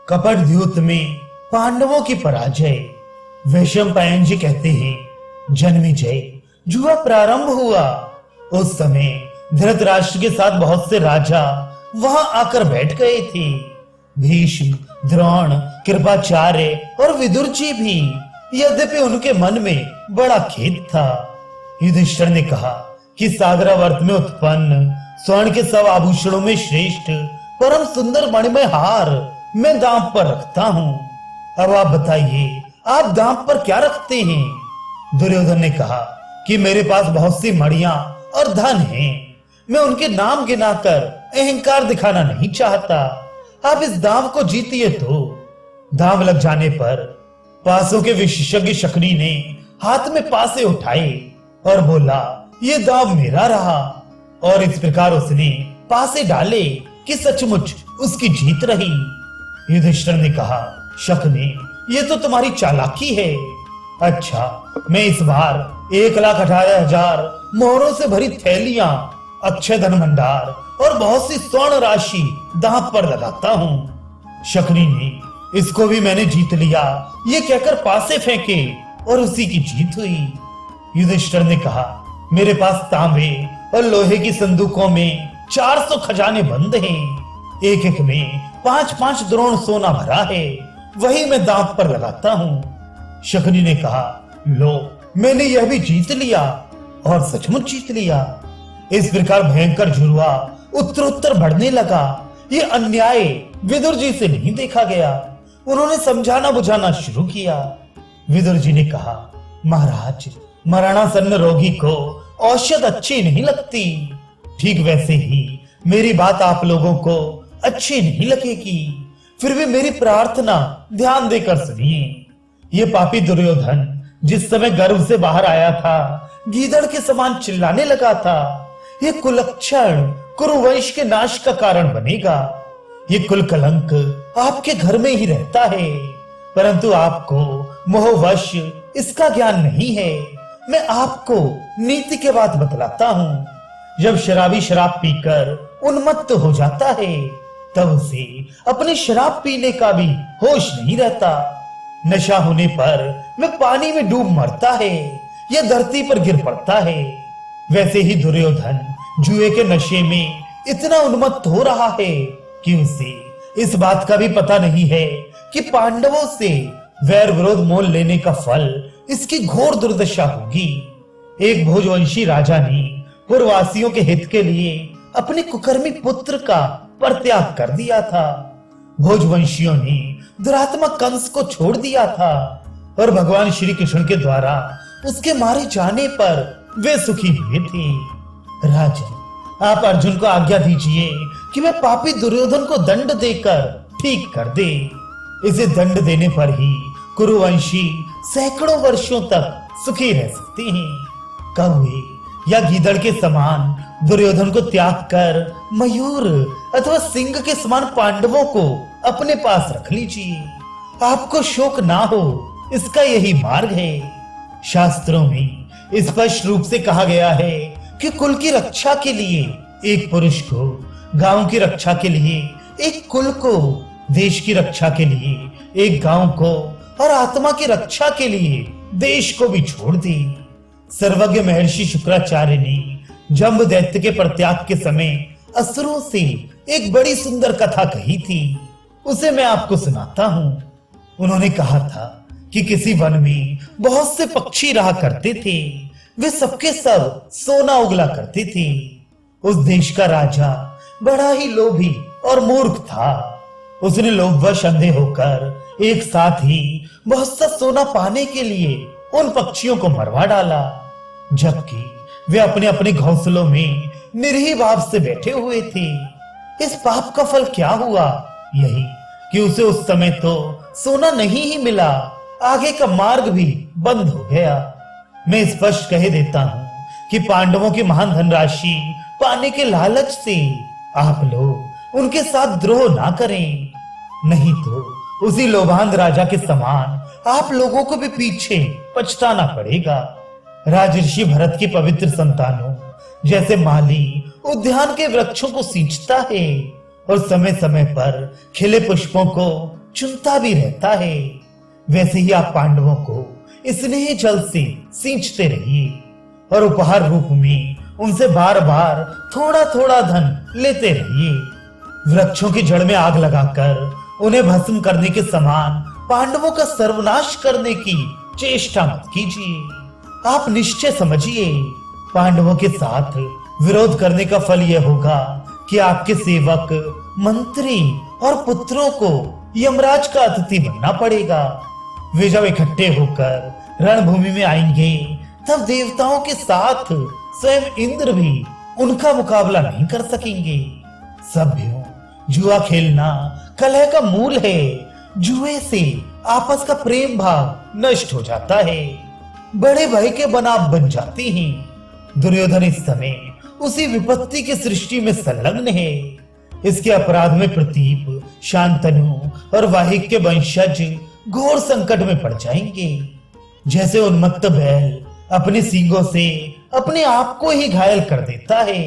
कपटद्यूत में पांडवों की पराजय। वैशंपायन जी कहते हैं, जन्मेजय, जुआ प्रारंभ हुआ। उस समय धृतराष्ट्र के साथ बहुत से राजा वहां आकर बैठ गए थे। भीष्म, द्रोण, कृपाचार्य और विदुर जी भी। यद्यपि उनके मन में बड़ा खेद था। युधिष्ठिर ने कहा कि सागरावर्त में उत्पन्न स्वर्ण के सब आभूषणों में श्रेष्ठ परम सुंदर मणिमय हार मैं दांव पर रखता हूँ। अब आप बताइए, आप दांव पर क्या रखते हैं? दुर्योधन ने कहा कि मेरे पास बहुत सी मणियां और धन हैं। मैं उनके नाम गिनाकर अहंकार दिखाना नहीं चाहता। आप इस दांव को जीतिए तो। दांव लग जाने पर पासों के विशेषज्ञ शकुनी ने हाथ में पासे उठाए और बोला, ये दांव मेरा रहा। और इस प्रकार उसने पासे डाले कि सचमुच उसकी जीत रही। युधिष्ठिर ने कहा, शकुनी, ये तो तुम्हारी चालाकी है। अच्छा, मैं इस बार 1,18,000 मोहरों से भरी थैलियां, अक्षय धन भंडार और बहुत सी स्वर्ण राशि दांव पर लगाता हूँ। शकुनी ने, इसको भी मैंने जीत लिया, ये कहकर पासे फेंके और उसी की जीत हुई। युधिष्ठिर ने कहा, मेरे पास तांबे और लोहे की संदूकों में 400 खजाने बंद हैं। एक एक में 5-5 द्रोण सोना भरा है, वही मैं दांव पर लगाता हूँ। शकुनी ने कहा, लो, मैंने यह भी जीत लिया। और सचमुच जीत लिया। इस प्रकार भयंकर जुड़वा उत्तरोत्तर बढ़ने लगा। ये अन्याय विदुर जी से नहीं देखा गया। उन्होंने समझाना बुझाना शुरू किया। विदुर जी ने कहा, महाराज, मरणासन्न रोगी को औषध अच्छी नहीं लगती। ठीक वैसे ही मेरी बात आप लोगों को अच्छी नहीं लगेगी। फिर भी मेरी प्रार्थना ध्यान देकर सुनिए। ये पापी दुर्योधन जिस समय गर्भ से बाहर आया था, गीदड़ के समान चिल्लाने लगा था। ये कुलक्षण कुरुवंश के नाश का कारण बनेगा। ये कुल कलंक आपके घर में ही रहता है, परंतु आपको मोहवश इसका ज्ञान नहीं है। मैं आपको नीति के बात बतलाता हूँ। जब शराबी शराब पीकर उन्मत्त हो जाता है, तब उसे अपने शराब पीने का भी होश नहीं रहता। नशा होने पर वह पानी में डूब मरता है या धरती पर गिर पड़ता है। वैसे ही दुर्योधन जुए के नशे में इतना उन्मत्त हो रहा है कि उसे इस बात का भी पता नहीं है कि पांडवों से वैर विरोध मोल लेने का फल इसकी घोर दुर्दशा होगी। एक भोजवंशी राजा ने पूर्ववासियों के हित के लिए अपने कुकर्मी पुत्र का परित्याग कर दिया था। भोजवंशियों ने दुरात्मा कंस को छोड़ दिया था और भगवान श्री कृष्ण के द्वारा उसके मारे जाने पर वे सुखी हुए थे। राजन, आप अर्जुन को आज्ञा दीजिए कि वह पापी दुर्योधन को दंड देकर ठीक कर दे। इसे दंड देने पर ही कुरुवंशी सैकड़ों वर्षों तक सुखी रह सकते हैं। कौवे या गीदड़ के समान दुर्योधन को त्याग कर मयूर अथवा सिंह के समान पांडवों को अपने पास रख लीजिए। आपको शोक ना हो, इसका यही मार्ग है। शास्त्रों में स्पष्ट रूप से कहा गया है कि कुल की रक्षा के लिए एक पुरुष को, गांव की रक्षा के लिए एक कुल को, देश की रक्षा के लिए एक गांव को और आत्मा की रक्षा के लिए देश को भी छोड़ दी। सर्वज्ञ महर्षि शुक्राचार्य ने जम्ब दैत्य के परित्याग के समय असुरों से एक बड़ी सुंदर कथा कही थी। उसे मैं आपको सुनाता हूँ। उन्होंने कहा था कि किसी वन में बहुत से पक्षी रहा करते थे। वे सबके सब सोना उगला करते थे। उस देश का राजा बड़ा ही लोभी और मूर्ख था। उसने लोभवश अंधे होकर एक साथ ही बहुत सा सोना पाने के लिए उन पक्षियों को मरवा डाला, जबकि वे अपने अपने घोंसलों में निरीह भाव से बैठे हुए थे। इस पाप का फल क्या हुआ? यही कि उसे उस समय तो सोना नहीं ही मिला, आगे का मार्ग भी बंद हो गया। मैं स्पष्ट कह देता हूँ कि पांडवों की महान धनराशि पाने के लालच से आप लोग उनके साथ द्रोह ना करें, नहीं तो उसी लोभांध राजा के समान आप लोगों को भी पीछे पछताना पड़ेगा। राजर्षि भरत की पवित्र संतानों जैसे माली उद्यान के वृक्षों को सींचता है और समय समय पर खिले पुष्पों को चुनता भी रहता है। वैसे ही आप पांडवों को स्नेह जल से सींचते रहिए और उपहार रूप में उनसे बार बार थोड़ा थोड़ा धन लेते रहिए। वृक्षों की जड़ में आग लगाकर उन्हें भस्म करने के समान पांडवों का सर्वनाश करने की चेष्टा मत कीजिए। आप निश्चय समझिए, पांडवों के साथ विरोध करने का फल यह होगा कि आपके सेवक, मंत्री और पुत्रों को यमराज का अतिथि बनना पड़ेगा। वे जब इकट्ठे होकर रणभूमि में आएंगे तब देवताओं के साथ स्वयं इंद्र भी उनका मुकाबला नहीं कर सकेंगे। सभ्यों, जुआ खेलना कलह का मूल है। जुए से आपस का प्रेम भाव नष्ट हो जाता है, बड़े भाई के बनाव बन जाते हैं। दुर्योधन इस समय उसी विपत्ति की सृष्टि में संलग्न है। इसके अपराध में प्रतीप, शांतनु और वाहिक के वंशज घोर संकट में पड़ जाएंगे। जैसे उन्मत्त बैल अपने सींगों से अपने आप को ही घायल कर देता है,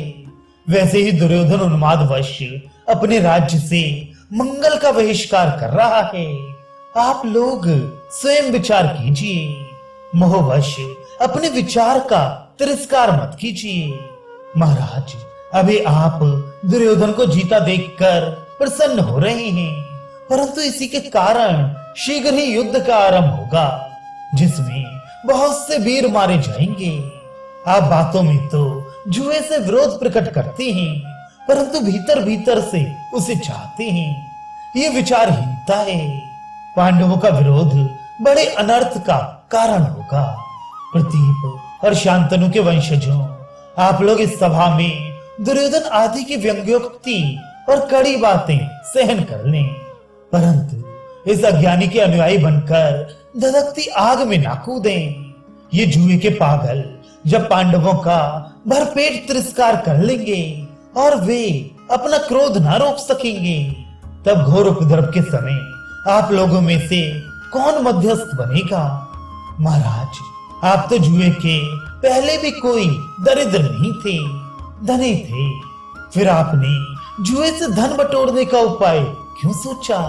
वैसे ही दुर्योधन उन्मादवश अपने राज्य से मंगल का बहिष्कार कर रहा है। आप लोग स्वयं विचार कीजिए, मोहवश अपने विचार का तिरस्कार मत कीजिए। महाराज, अभी आप दुर्योधन को जीता देखकर प्रसन्न हो रहे हैं, परंतु इसी के कारण शीघ्र ही युद्ध का आरंभ होगा जिसमें बहुत से वीर मारे जाएंगे। आप बातों में तो जुए से विरोध प्रकट करते हैं, परंतु भीतर भीतर से उसे चाहते हैं। ये विचारहीनता है। पांडवों का विरोध बड़े अनर्थ का कारण होगा। प्रतीप और शांतनु के वंशजों, आप लोग इस सभा में दुर्योधन आदि की व्यंग्योक्ति और कड़ी बातें सहन कर लें, परंतु इस अज्ञानी के अनुयायी बनकर धधकती आग में ना कूदें। ये जुए के पागल जब पांडवों का भरपेट तिरस्कार कर लेंगे और वे अपना क्रोध ना रोक सकेंगे, तब घोर उपद्रव के समय आप लोगों में से कौन मध्यस्थ बनेगा? महाराज, आप तो जुए के पहले भी कोई दरिद्र नहीं थे, धनी थे। फिर आपने जुए से धन बटोरने का उपाय क्यों सोचा?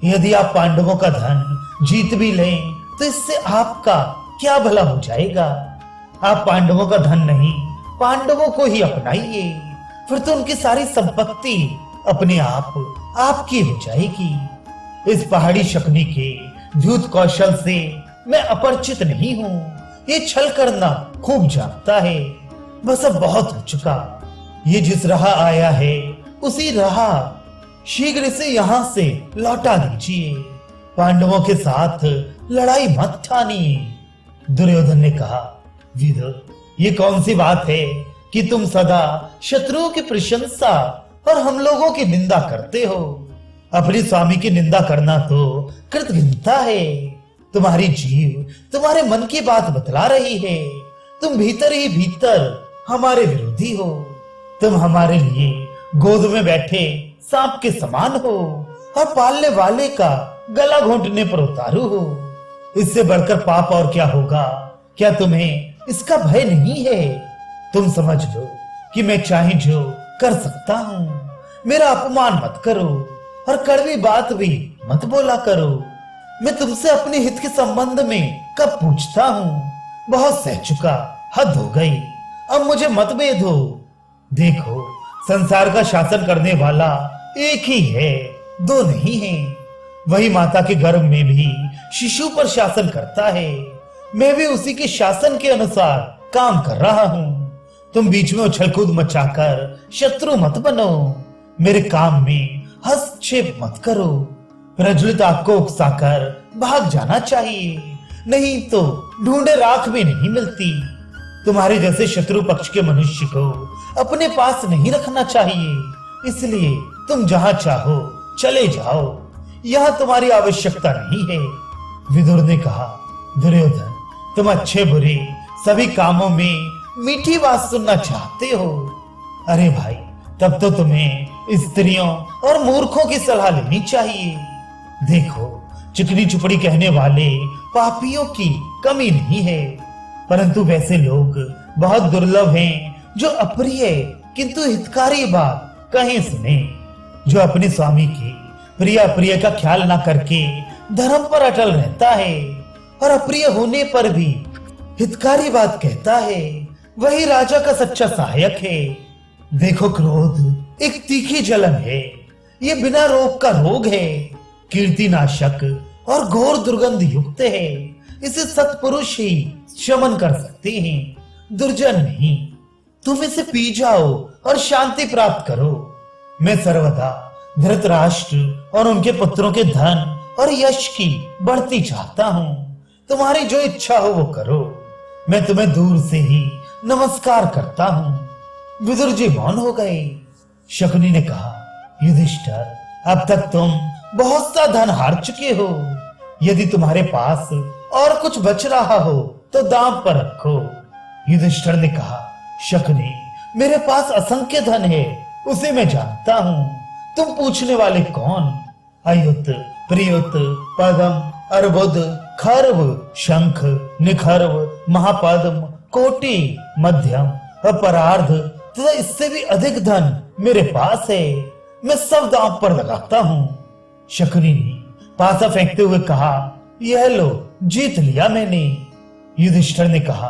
यदि आप पांडवों का धन जीत भी लें तो इससे आपका क्या भला हो जाएगा? आप पांडवों का धन नहीं, पांडवों को ही अपनाइए, फिर तो उनकी सारी संपत्ति अपने आप आपकी हो जाएगी। इस पहाड़ी शकुनी के धूत कौशल से मैं अपरिचित नहीं हूँ। ये छल करना खूब जानता है। बस अब बहुत हो चुका। ये जिस राह आया है उसी राह शीघ्र से यहाँ से लौटा दीजिए। पांडवों के साथ लड़ाई मत ठानिए। दुर्योधन ने कहा, विदुर, ये कौन सी बात है कि तुम सदा शत्रुओं की प्रशंसा और हम लोगों की निंदा करते हो? अपने स्वामी की निंदा करना तो कृतघ्नता है। तुम्हारी जीव तुम्हारे मन की बात बतला रही है। तुम भीतर ही भीतर हमारे विरोधी हो। तुम हमारे लिए गोद में बैठे सांप के समान हो और पालने वाले का गला घोंटने पर उतारू हो। इससे बढ़कर पाप और क्या होगा? क्या तुम्हें इसका भय नहीं है? तुम समझ लो कि मैं चाहे जो कर सकता हूँ। मेरा अपमान मत करो और कड़वी बात भी मत बोला करो। मैं तुमसे अपने हित के संबंध में कब पूछता हूँ? बहुत सह चुका, हद हो गई। अब मुझे मत भेदो। देखो, संसार का शासन करने वाला एक ही है, दो नहीं है। वही माता के गर्भ में भी शिशु पर शासन करता है। मैं भी उसी के शासन के अनुसार काम कर रहा हूँ। तुम बीच में उछल कूद मचाकर शत्रु मत बनो। मेरे काम में हस्तक्षेप मत करो। प्रज्वलित आग को उकसाकर भाग जाना चाहिए, नहीं तो ढूंढे राख भी नहीं मिलती। तुम्हारे जैसे शत्रु पक्ष के मनुष्य को अपने पास नहीं रखना चाहिए। इसलिए तुम जहां चाहो चले जाओ, यहाँ तुम्हारी आवश्यकता नहीं है। विदुर ने कहा, दुर्योधन, तुम अच्छे बुरे सभी कामों में मीठी बात सुनना चाहते हो। अरे भाई, तब तो तुम्हें स्त्रियों और मूर्खों की सलाह लेनी चाहिए। देखो, चिकनी चुपड़ी कहने वाले पापियों की कमी नहीं है, परंतु वैसे लोग बहुत दुर्लभ हैं जो अप्रिय किंतु हितकारी बात कहीं सुने, जो अपने स्वामी की प्रिय अप्रिय का ख्याल ना करके धर्म पर अटल रहता है और अप्रिय होने पर भी हितकारी बात कहता है, वही राजा का सच्चा सहायक है। देखो, क्रोध एक तीखी जलन है, ये बिना रोग का रोग है, कीर्तिनाशक और घोर दुर्गंध युक्त है। इसे सत्पुरुष ही शमन कर सकते हैं, दुर्जन नहीं। तुम इसे पी जाओ और शांति प्राप्त करो। मैं सर्वदा धृतराष्ट्र और उनके पुत्रों के धन और यश की बढ़ती चाहता हूँ। तुम्हारी जो इच्छा हो वो करो। मैं तुम्हें दूर से ही नमस्कार करता हूँ। विदुर जी मौन हो गए। शकुनी ने कहा, युधिष्ठिर, अब तक तुम बहुत सा धन हार चुके हो। यदि तुम्हारे पास और कुछ बच रहा हो तो दांव पर रखो। युधिष्ठिर ने कहा, शकुनी, मेरे पास असंख्य धन है, उसे मैं जानता हूँ। तुम पूछने वाले कौन? अयुत, प्रियुत, पदम, अर्बुद, खर्व, शंख, निखर्व, महापद्म, कोटि, मध्यम, अपरार्ध तथा इससे भी अधिक धन मेरे पास है। मैं सब दांव पर लगाता हूँ। शकुनी ने पासा फेंकते हुए कहा, यह लो, जीत लिया मैंने। युधिष्ठिर ने कहा,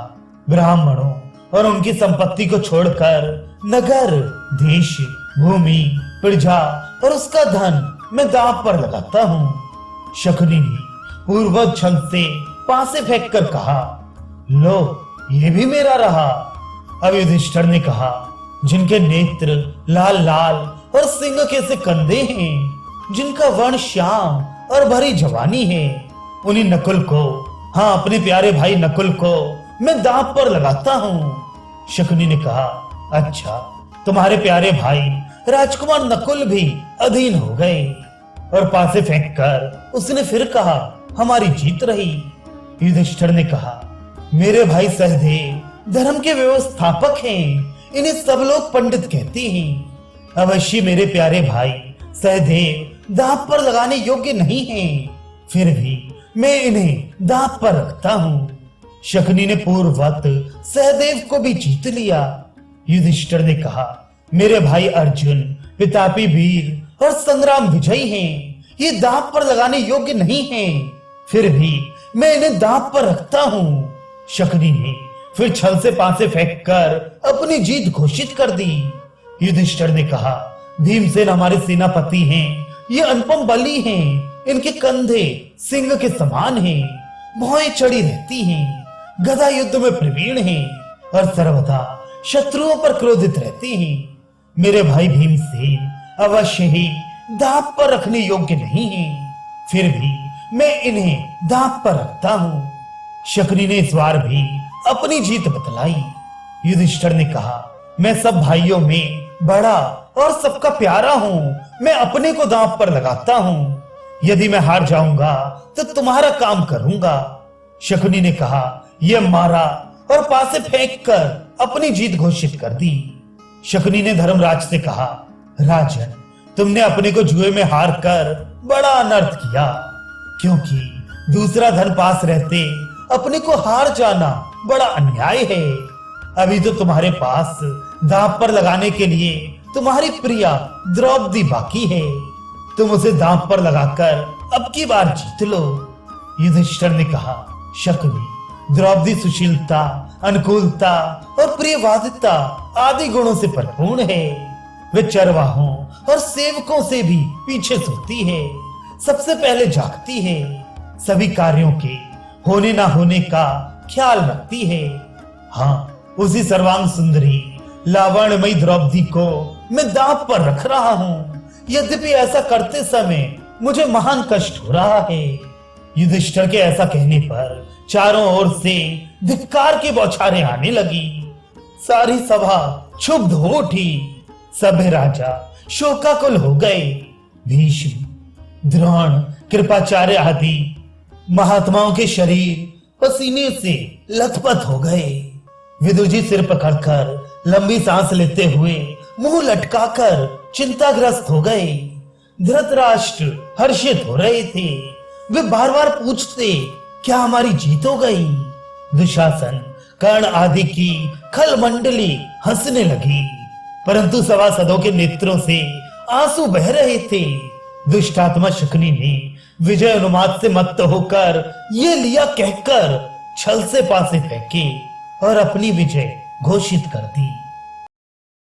ब्राह्मणों और उनकी संपत्ति को छोड़कर नगर, देश, भूमि, प्रजा और उसका धन मैं दांव पर लगाता हूँ। शकुनी ने पूर्वज छंद से पासे फेंक कर कहा, लो, ये भी मेरा रहा। अब युधिष्ठिर ने कहा, जिनके नेत्र लाल लाल और सिंह के से कंधे हैं, जिनका वर्ण श्याम और भरी जवानी है, उन्हीं नकुल को, हाँ, अपने प्यारे भाई नकुल को मैं दांव पर लगाता हूँ। शकुनी ने कहा, अच्छा, तुम्हारे प्यारे भाई राजकुमार नकुल भी अधीन हो गए। और पासे फेंककर उसने फिर कहा, हमारी जीत रही। युधिष्ठिर ने कहा, मेरे भाई सहदेव धर्म के व्यवस्थापक हैं, इन्हें सब लोग पंडित कहते हैं। अवश्य मेरे प्यारे भाई सहदेव दांव पर लगाने योग्य नहीं हैं, फिर भी मैं इन्हें दांव पर रखता हूँ। शकुनी ने पूर्ववत सहदेव को भी जीत लिया। युधिष्ठिर ने कहा, मेरे भाई अर्जुन पितापी वीर और संग्राम विजयी हैं, ये दांव पर लगाने योग्य नहीं हैं, फिर भी मैं इन्हें दांव पर रखता हूँ। शकुनी ने फिर छल से पासे फेंककर अपनी जीत घोषित कर दी। युधिष्ठिर ने कहा, भीमसेन हमारे सेनापति हैं, ये अनुपम बली हैं, इनके कंधे सिंह के समान हैं, भौएं चढ़ी रहती हैं, गदा युद्ध में प्रवीण हैं और सर्वदा शत्रुओं पर क्रोधित रहते हैं। मेरे भाई भीमसेन अवश्य ही दांव पर रखने योग्य नहीं हैं, फिर भी मैं इन्हें दांव पर रखता हूँ। शकुनी ने इस बार भी अपनी जीत बतलाई। युधिष्ठिर ने कहा, मैं सब भाइयों में बड़ा और सबका प्यारा हूँ, मैं अपने को दांव पर लगाता हूँ। यदि मैं हार जाऊंगा तो तुम्हारा काम करूंगा। शकुनी ने कहा, यह मारा और पासे फेंक कर अपनी जीत घोषित कर दी। शकुनी ने धर्मराज से कहा, राजन, तुमने अपने को जुए में हार कर बड़ा अनर्थ किया, क्योंकि दूसरा धन पास रहते अपने को हार जाना बड़ा अन्याय है। अभी तो तुम्हारे पास दांव पर लगाने के लिए तुम्हारी प्रिया द्रौपदी बाकी है, तुम उसे दांव पर लगाकर अब की बार जीत लो। युधिष्ठिर ने कहा, शकुनी, द्रौपदी सुशीलता, अनुकूलता और प्रियवादिता आदि गुणों से भरपूर है। वे चरवाहों और सेवकों से भी पीछे सोती है, सबसे पहले जागती है, सभी कार्यों के होने ना होने का ख्याल रखती है। हाँ, उसी सर्वांग सुंदरी लावण्यमयी द्रौपदी को मैं दांव पर रख रहा हूँ। यद्यपि ऐसा करते समय मुझे महान कष्ट हो रहा है। युधिष्ठिर के ऐसा कहने पर चारों ओर से धिक्कार की बौछारें आने लगी। सारी सभा क्षुब्ध हो उठी, सभे राजा शोकाकुल हो गए। भीष्म, द्रोण, कृपाचार्य आदि महात्माओं के शरीर पसीने से लथपथ हो गए। विदुर जी सिर पकड़कर लंबी सांस लेते हुए मुंह लटकाकर चिंताग्रस्त हो गए। धृतराष्ट्र हर्षित हो रहे थे, वे बार बार पूछते, क्या हमारी जीत हो गई? दुशासन, कर्ण आदि की खल मंडली हंसने लगी, परंतु सभासदों के नेत्रों से आंसू बह रहे थे। दुष्टात्मा शकुनी ने विजय उन्माद से मत्त होकर ये लिया कहकर छल से पासे फेंके और अपनी विजय घोषित कर दी।